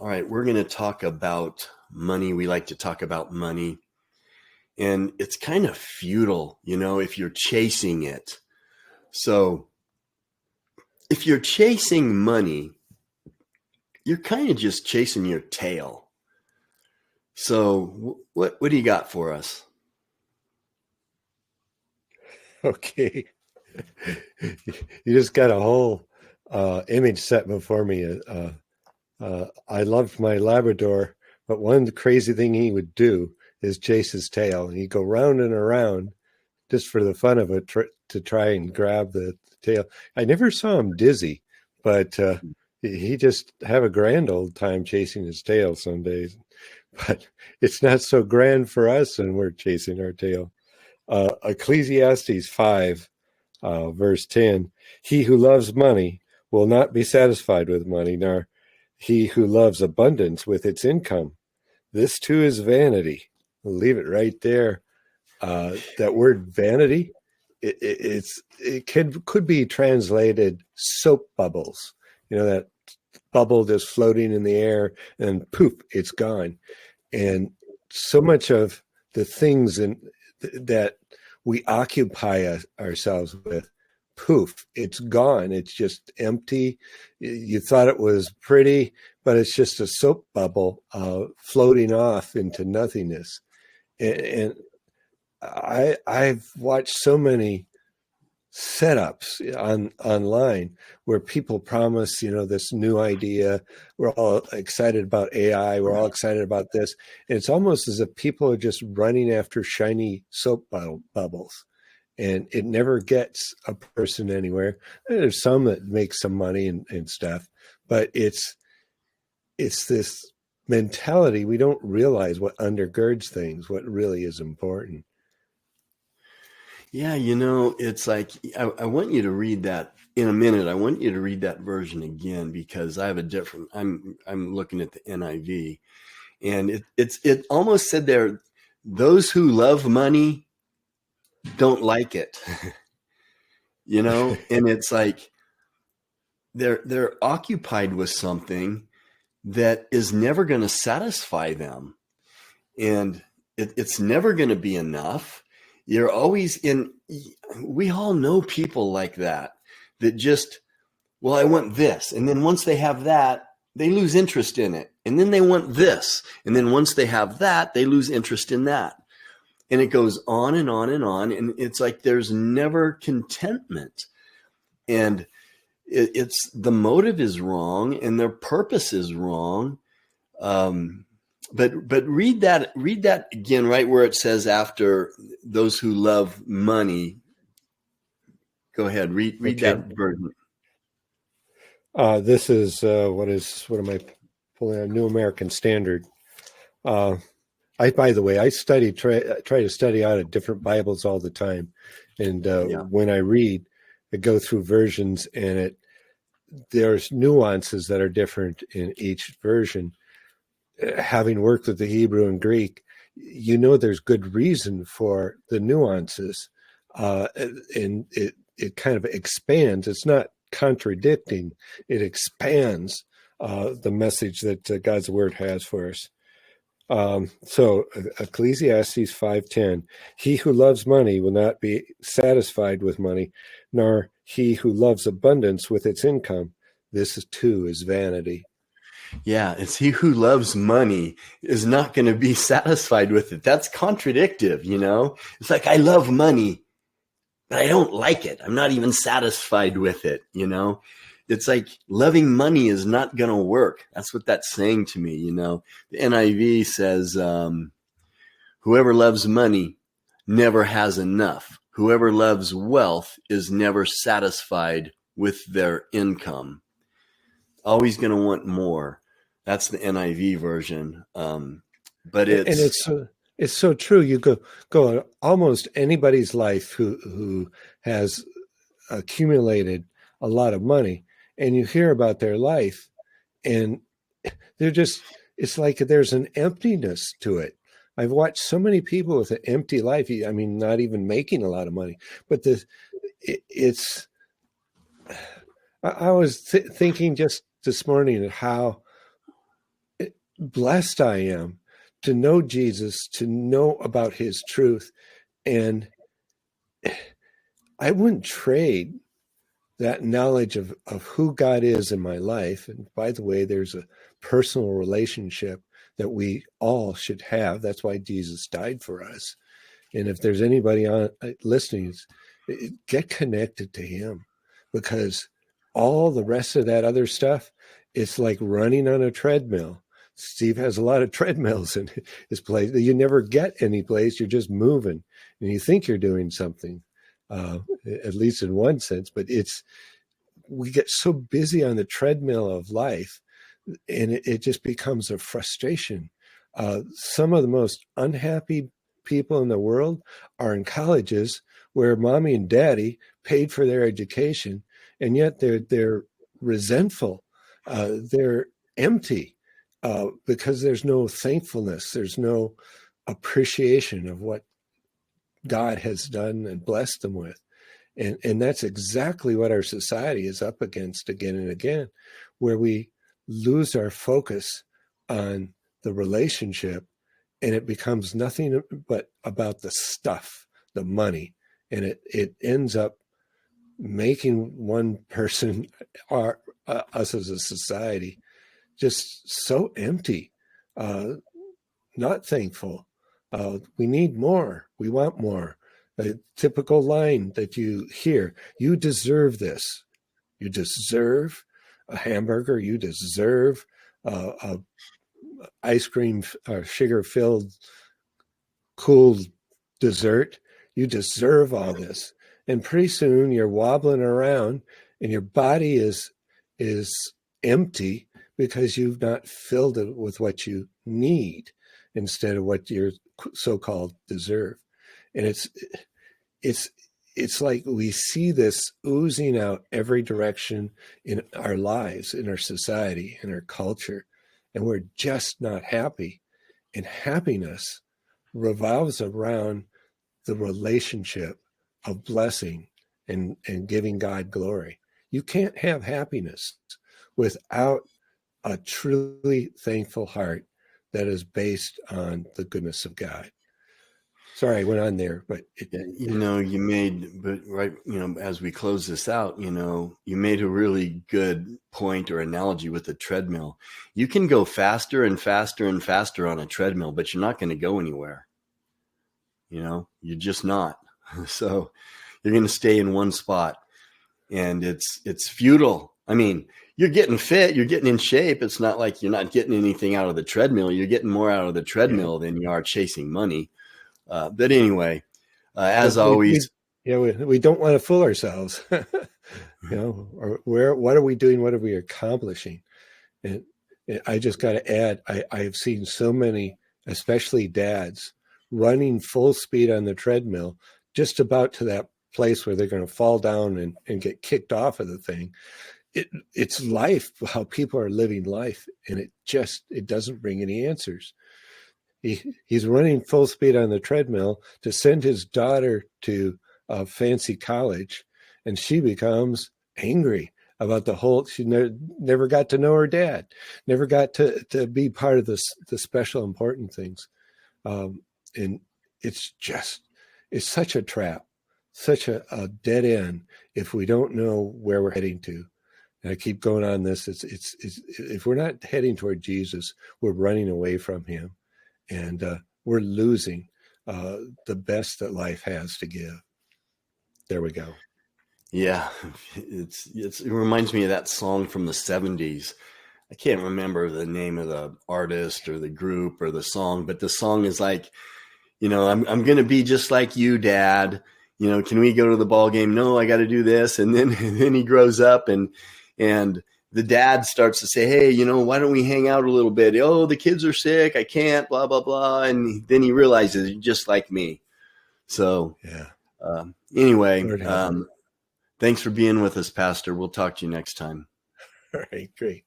All right, we're going to talk about money. We like to talk about money, and it's kind of futile, if you're chasing it. So, if you're chasing money, you're kind of just chasing your tail. So, what do you got for us? Okay. You just got a whole image set before me. I loved my Labrador, but one crazy thing he would do is chase his tail. And he'd go round and around just for the fun of it to try and grab the tail. I never saw him dizzy, but he just have a grand old time chasing his tail some days. But it's not so grand for us when we're chasing our tail. Ecclesiastes 5, verse 10, he who loves money will not be satisfied with money, nor he who loves abundance with its income. This too is vanity. We'll leave it right there. That word vanity, it could be translated soap bubbles. That bubble just floating in the air and poof, it's gone. And so much of the things that we occupy ourselves with, poof, it's gone. It's just empty. You thought it was pretty, but it's just a soap bubble floating off into nothingness. And I've watched so many setups online where people promise, this new idea. We're all excited about AI. We're all excited about this. And it's almost as if people are just running after shiny soap bubbles, and it never gets a person anywhere. There's some that make some money and stuff, but it's this mentality. We don't realize what undergirds things, what really is important. Yeah, it's like I want you to read that in a minute. I want you to read that version again because I have a different. I'm looking at the NIV, and it almost said there, those who love money don't like it, and it's like they're occupied with something that is never going to satisfy them, and it's never going to be enough. You're always we all know people like that just, well, I want this. And then once they have that, they lose interest in it. And then they want this. And then once they have that, they lose interest in that. And it goes on and on and on. And it's like there's never contentment. And it's the motive is wrong and their purpose is wrong. But read that again, right where it says after those who love money. Go ahead, read Okay. that version. This is what am I pulling out? New American Standard. By the way, I try to study out of different Bibles all the time, and when I read, I go through versions, and there's nuances that are different in each version. Having worked with the Hebrew and Greek, there's good reason for the nuances, and it kind of expands. It's not contradicting; it expands the message that God's word has for us. So Ecclesiastes 5:10, he who loves money will not be satisfied with money, nor he who loves abundance with its income. This too is vanity. Yeah, it's he who loves money is not going to be satisfied with it. That's contradictive, It's like, I love money, but I don't like it. I'm not even satisfied with it, It's like loving money is not going to work. That's what that's saying to me, The NIV says, whoever loves money never has enough. Whoever loves wealth is never satisfied with their income. Always going to want more. That's the NIV version. But it's so true. You go almost anybody's life who has accumulated a lot of money, and you hear about their life, and it's like there's an emptiness to it. I've watched so many people with an empty life. I mean, not even making a lot of money, but I was thinking just this morning how blessed I am to know Jesus, to know about his truth. And I wouldn't trade that knowledge of who God is in my life. And by the way, there's a personal relationship that we all should have. That's why Jesus died for us. And if there's anybody on listening, get connected to him, because all the rest of that other stuff, it's like running on a treadmill. Steve has a lot of treadmills in his place. You never get any place. You're just moving and you think you're doing something, at least in one sense, but we get so busy on the treadmill of life, and it just becomes a frustration. Some of the most unhappy people in the world are in colleges where mommy and daddy paid for their education, and yet they're resentful. They're empty because there's no thankfulness. There's no appreciation of what God has done and blessed them with. And that's exactly what our society is up against again and again, where we lose our focus on the relationship, and it becomes nothing but about the stuff, the money. And it ends up making one person, or us as a society, just so empty, not thankful. We need more. We want more. A typical line that you hear: you deserve this. You deserve a hamburger. You deserve a ice cream, sugar-filled, cool dessert. You deserve all this. And pretty soon you're wobbling around and your body is empty because you've not filled it with what you need instead of what you're so-called deserve. And it's like we see this oozing out every direction in our lives, in our society, in our culture, and we're just not happy. And happiness revolves around the relationship of blessing and giving God glory. You can't have happiness without a truly thankful heart that is based on the goodness of God. Sorry, I went on there, but as we close this out, you made a really good point or analogy with the treadmill. You can go faster and faster and faster on a treadmill, but you're not going to go anywhere. You're just not. So you're going to stay in one spot, and it's futile. I mean, you're getting fit, you're getting in shape. It's not like you're not getting anything out of the treadmill. You're getting more out of the treadmill than you are chasing money. But anyway, as always, we don't want to fool ourselves, or what are we doing? What are we accomplishing? And I just got to add, I have seen so many, especially dads, running full speed on the treadmill, just about to that place where they're going to fall down and get kicked off of the thing. It's life, how people are living life, and it doesn't bring any answers. He's running full speed on the treadmill to send his daughter to a fancy college, and she becomes angry about the whole. She never got to know her dad, never got to be part of the special important things, and it's such a trap, such a dead end if we don't know where we're heading to. And I keep going on this. It's if we're not heading toward Jesus, we're running away from him. And we're losing the best that life has to give. There we go. Yeah, it reminds me of that song from the 70s. I can't remember the name of the artist or the group or the song, but the song is like, I'm going to be just like you, Dad. Can we go to the ball game? No, I got to do this. And then he grows up and the dad starts to say, hey, why don't we hang out a little bit? Oh, the kids are sick. I can't, blah, blah, blah. And then he realizes he's just like me. So anyway, thanks for being with us, Pastor. We'll talk to you next time. All right, great.